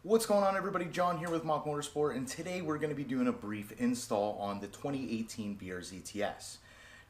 What's going on, everybody? John here with Mock Motorsport, and today we're going to be doing a brief install on the 2018 BRZ TS.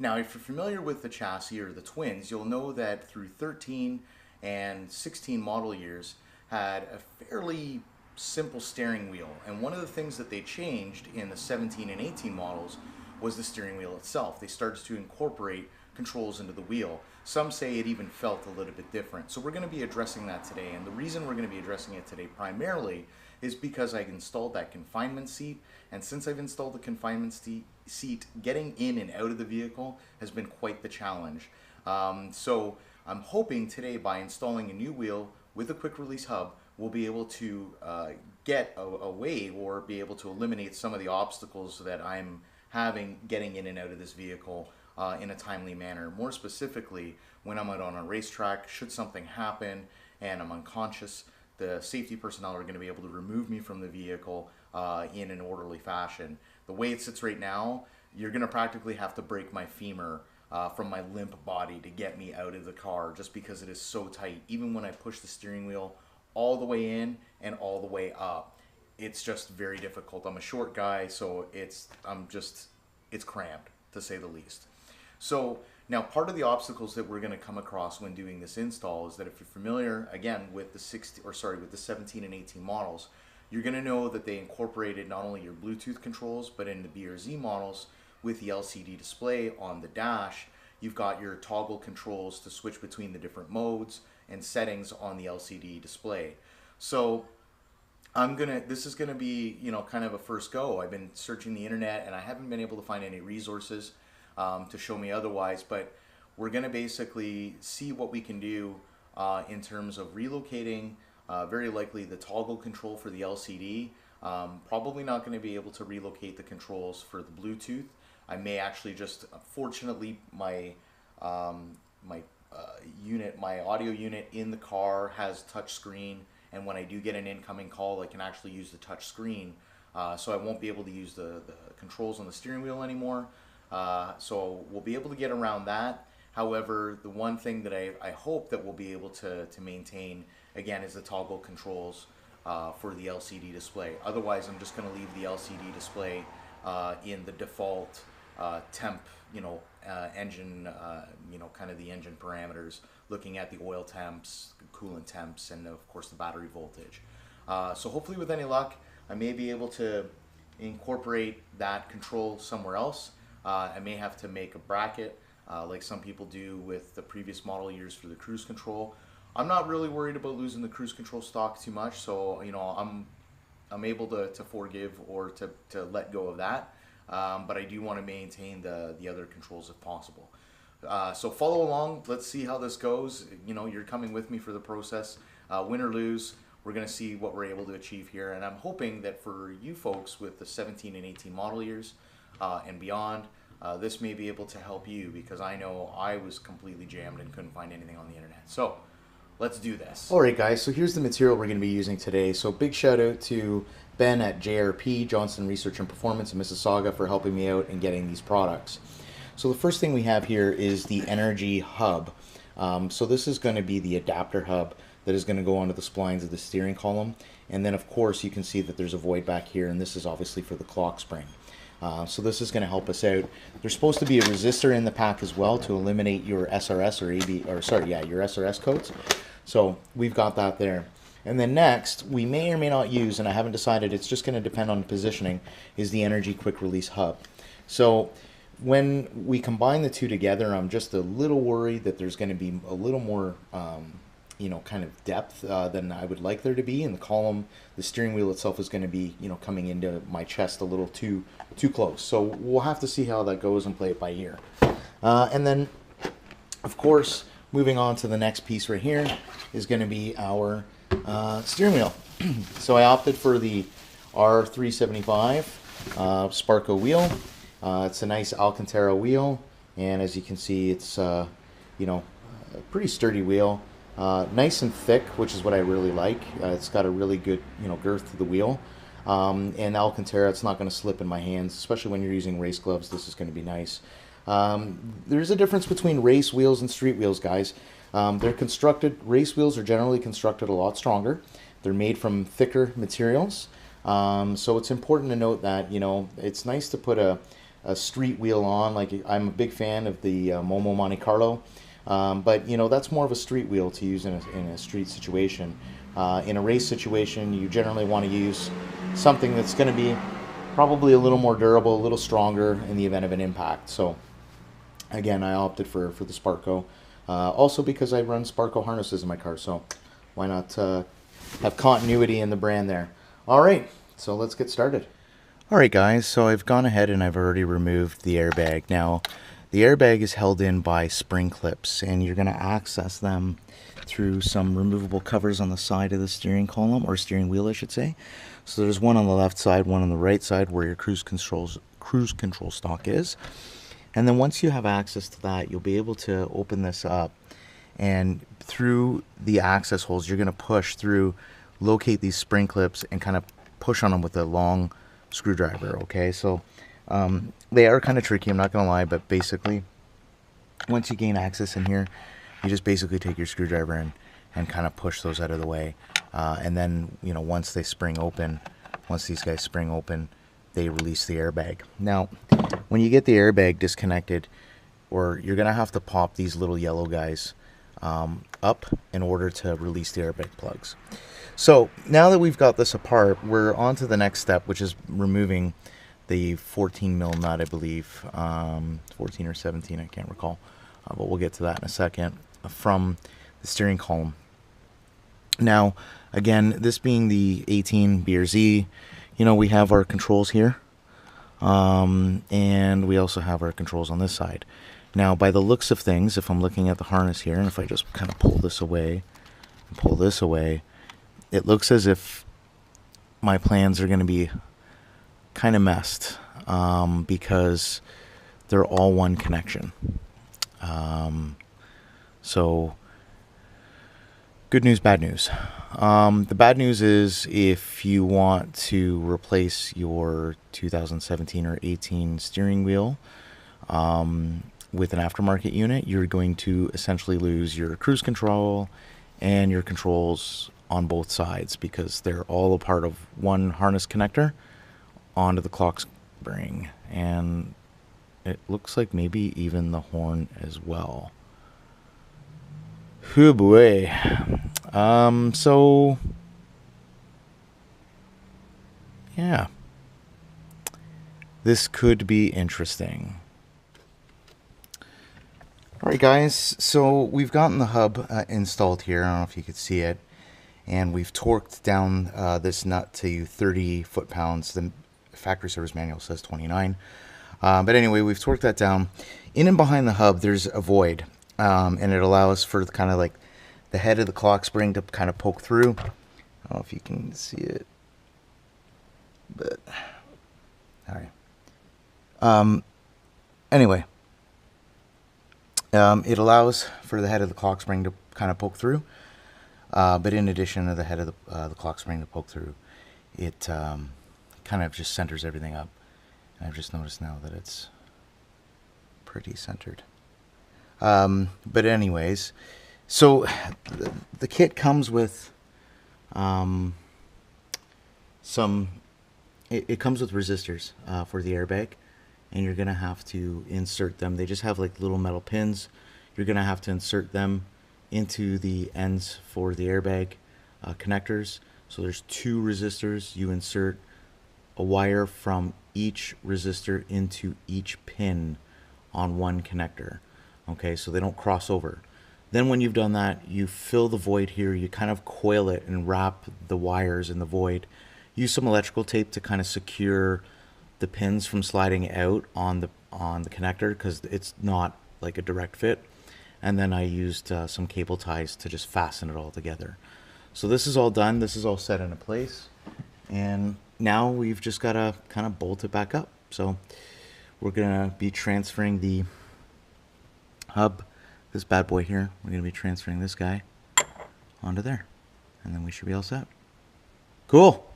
Now, if you're familiar with the chassis or the twins, you'll know that through 13 and 16 model years had a fairly simple steering wheel, and one of the things that they changed in the 17 and 18 models was the steering wheel itself. They started to incorporate controls into the wheel. Some say it even felt a little bit different. So we're going to be addressing that today, and the reason we're going to be addressing it today primarily is because I installed that confinement seat, and since I've installed the confinement seat, getting in and out of the vehicle has been quite the challenge. So I'm hoping today, by installing a new wheel with a quick release hub, we'll be able to get away or be able to eliminate some of the obstacles that I'm having getting in and out of this vehicle in a timely manner. More specifically, when I'm out on a racetrack, should something happen and I'm unconscious, the safety personnel are going to be able to remove me from the vehicle in an orderly fashion. The way it sits right now, you're going to practically have to break my femur from my limp body to get me out of the car, just because it is so tight. Even when I push the steering wheel all the way in and all the way up, it's just very difficult. I'm a short guy, so it's cramped, to say the least. So now, part of the obstacles that we're going to come across when doing this install is that if you're familiar, again, with the 17 and 18 models, you're going to know that they incorporated not only your Bluetooth controls, but in the BRZ models with the LCD display on the dash, you've got your toggle controls to switch between the different modes and settings on the LCD display. So this is gonna be, kind of a first go. I've been searching the internet and I haven't been able to find any resources to show me otherwise, but we're gonna basically see what we can do in terms of relocating, very likely the toggle control for the LCD. Probably not gonna be able to relocate the controls for the Bluetooth. I may actually just, fortunately, my audio unit in the car has touch screen, and when I do get an incoming call, I can actually use the touch screen, so I won't be able to use the controls on the steering wheel anymore. So we'll be able to get around that. However, the one thing that I hope that we'll be able to maintain, again, is the toggle controls for the LCD display. Otherwise, I'm just going to leave the LCD display in the default temp, engine, kind of the engine parameters, looking at the oil temps, coolant temps, and of course the battery voltage. So hopefully, with any luck, I may be able to incorporate that control somewhere else. I may have to make a bracket like some people do with the previous model years for the cruise control. I'm not really worried about losing the cruise control stock too much, so I'm able to forgive or to let go of that. But I do want to maintain the other controls if possible. So follow along. Let's see how this goes. You're coming with me for the process. Win or lose, we're going to see what we're able to achieve here. And I'm hoping that for you folks with the 17 and 18 model years and beyond, this may be able to help you, because I know I was completely jammed and couldn't find anything on the internet. So let's do this. All right, guys, so here's the material we're going to be using today. So big shout out to Ben at JRP, Johnston Research and Performance in Mississauga, for helping me out in getting these products. So the first thing we have here is the energy hub. So this is going to be the adapter hub that is going to go onto the splines of the steering column. And then, of course, you can see that there's a void back here, and this is obviously for the clock spring. So this is going to help us out. There's supposed to be a resistor in the pack as well to eliminate your SRS or your SRS codes. So we've got that there. And then next, we may or may not use, and I haven't decided, it's just going to depend on positioning, is the energy quick release hub. So when we combine the two together, I'm just a little worried that there's going to be a little more kind of depth than I would like there to be in the column. The steering wheel itself is going to be, coming into my chest a little too close. So we'll have to see how that goes and play it by ear. And then, of course, moving on to the next piece right here is going to be our steering wheel. So I opted for the R375 Sparco wheel. It's a nice Alcantara wheel, and as you can see, it's a pretty sturdy wheel. Nice and thick, which is what I really like. It's got a really good, girth to the wheel. And Alcantara, it's not going to slip in my hands, especially when you're using race gloves. This is going to be nice. There's a difference between race wheels and street wheels, guys. Race wheels are generally constructed a lot stronger. They're made from thicker materials. So it's important to note that, you know, it's nice to put a street wheel on. Like, I'm a big fan of the Momo Monte Carlo, but you know, that's more of a street wheel to use in a street situation. In a race situation, you generally want to use something that's going to be probably a little more durable, a little stronger in the event of an impact. So again, I opted for the Sparco, also because I run Sparco harnesses in my car, so why not have continuity in the brand there. All right, so let's get started. All right, guys, so I've gone ahead and I've already removed the airbag. Now, the airbag is held in by spring clips, and you're going to access them through some removable covers on the side of the steering column, or steering wheel, I should say. So there's one on the left side, one on the right side where your cruise control stock is. And then once you have access to that, you'll be able to open this up, and through the access holes, you're going to push through, locate these spring clips, and kind of push on them with a long screwdriver. Okay, so they are kind of tricky, I'm not gonna lie, but basically once you gain access in here, you just basically take your screwdriver and kind of push those out of the way, and then, you know, once these guys spring open, they release the airbag. Now, when you get the airbag disconnected, or you're gonna have to pop these little yellow guys up in order to release the airbag plugs. So now that we've got this apart, we're on to the next step, which is removing the 14 mil nut, I believe, 14 or 17, I can't recall, but we'll get to that in a second, from the steering column. Now, again, this being the 18 BRZ, you know, we have our controls here, and we also have our controls on this side. Now, by the looks of things, if I'm looking at the harness here, and if I just kind of pull this away and pull this away, it looks as if my plans are going to be kind of messed, because they're all one connection. So good news, bad news. The bad news is, if you want to replace your 2017 or 18 steering wheel with an aftermarket unit, you're going to essentially lose your cruise control and your controls on both sides, because they're all a part of one harness connector onto the clock spring, and it looks like maybe even the horn as well. Oh boy. So yeah, this could be interesting. Alright guys, so we've gotten the hub installed here. I don't know if you could see it. And we've torqued down this nut to 30 foot-pounds. The factory service manual says 29. But anyway, we've torqued that down. In and behind the hub, there's a void. And it allows for kind of like the head of the clock spring to kind of poke through. I don't know if you can see it. But, alright. Anyway. It allows for the head of the clock spring to kind of poke through. But in addition to the head of the clock spring to poke through, it kind of just centers everything up. And I've just noticed now that it's pretty centered. But anyways, so the kit comes with it comes with resistors for the airbag, and you're gonna have to insert them. They just have like little metal pins. You're gonna have to insert them into the ends for the airbag connectors. So there's 2 resistors. You insert a wire from each resistor into each pin on one connector. Okay, so they don't cross over. Then when you've done that, you fill the void here. You kind of coil it and wrap the wires in the void. Use some electrical tape to kind of secure the pins from sliding out on the connector, because it's not like a direct fit. And then I used some cable ties to just fasten it all together. So this is all done. This is all set into place. And now we've just got to kind of bolt it back up. So we're going to be transferring the hub, this bad boy here. We're going to be transferring this guy onto there. And then we should be all set. Cool.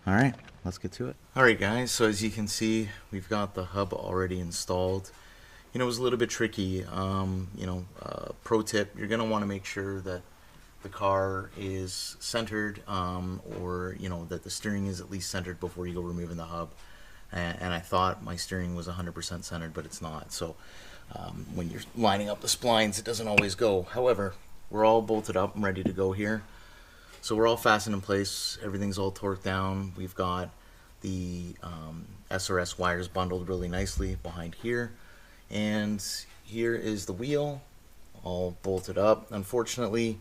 All right, let's get to it. All right, guys. So as you can see, we've got the hub already installed. You know, it was a little bit tricky. Pro tip, you're going to want to make sure that the car is centered, or you know, that the steering is at least centered before you go removing the hub. And I thought my steering was 100% centered, but it's not. So when you're lining up the splines, it doesn't always go. However, we're all bolted up and ready to go here. So we're all fastened in place. Everything's all torqued down. We've got the SRS wires bundled really nicely behind here. And here is the wheel, all bolted up. Unfortunately,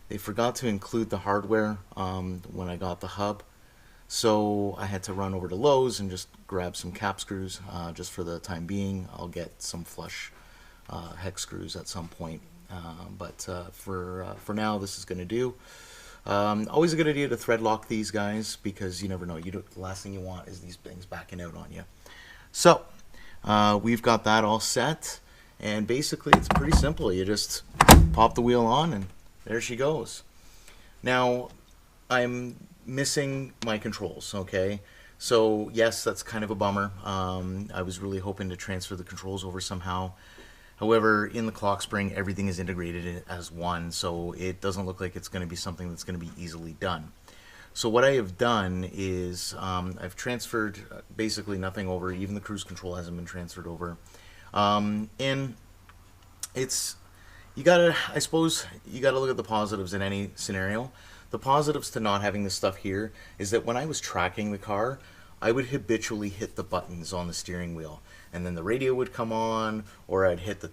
they forgot to include the hardware when I got the hub. So I had to run over to Lowe's and just grab some cap screws just for the time being. I'll get some flush hex screws at some point. But for now, this is going to do. Always a good idea to thread lock these guys, because you never know. The last thing you want is these things backing out on you. So we've got that all set, and basically it's pretty simple. You just pop the wheel on and there she goes. Now I'm missing my controls, okay? So yes, that's kind of a bummer. I was really hoping to transfer the controls over somehow. However, in the clock spring, everything is integrated as one, so it doesn't look like it's going to be something that's going to be easily done. So what I have done is I've transferred basically nothing over. Even the cruise control hasn't been transferred over. And it's, I suppose you gotta look at the positives in any scenario. The positives to not having this stuff here is that when I was tracking the car, I would habitually hit the buttons on the steering wheel, and then the radio would come on, or I'd hit the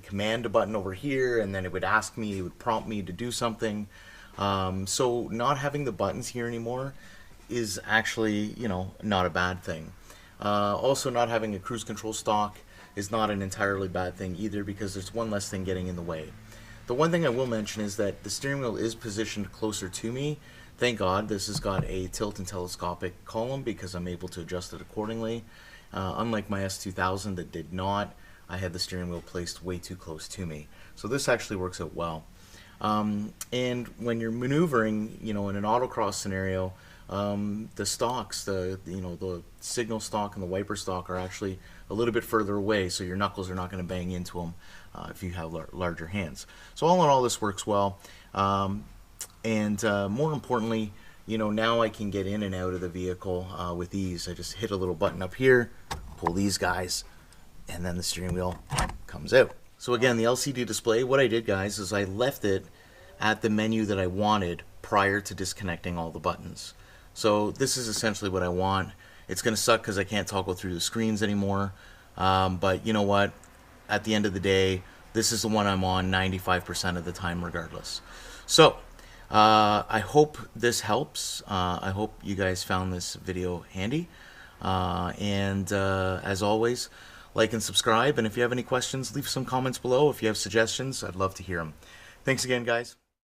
command button over here, and then it would ask me, it would prompt me to do something. So not having the buttons here anymore is actually, not a bad thing. Also, not having a cruise control stock is not an entirely bad thing either, because there's one less thing getting in the way. The one thing I will mention is that the steering wheel is positioned closer to me. Thank God this has got a tilt and telescopic column, because I'm able to adjust it accordingly. Unlike my S2000 that did not, I had the steering wheel placed way too close to me. So this actually works out well. And when you're maneuvering, in an autocross scenario, the stocks, the signal stock and the wiper stock are actually a little bit further away, so your knuckles are not going to bang into them if you have larger hands. So all in all, this works well. And more importantly, now I can get in and out of the vehicle with ease. I just hit a little button up here, pull these guys, and then the steering wheel comes out. So again, the LCD display, what I did, guys, is I left it at the menu that I wanted prior to disconnecting all the buttons. So this is essentially what I want. It's going to suck because I can't toggle through the screens anymore. But you know what? At the end of the day, this is the one I'm on 95% of the time regardless. So I hope this helps. I hope you guys found this video handy. As always, like and subscribe. And if you have any questions, leave some comments below. If you have suggestions, I'd love to hear them. Thanks again, guys.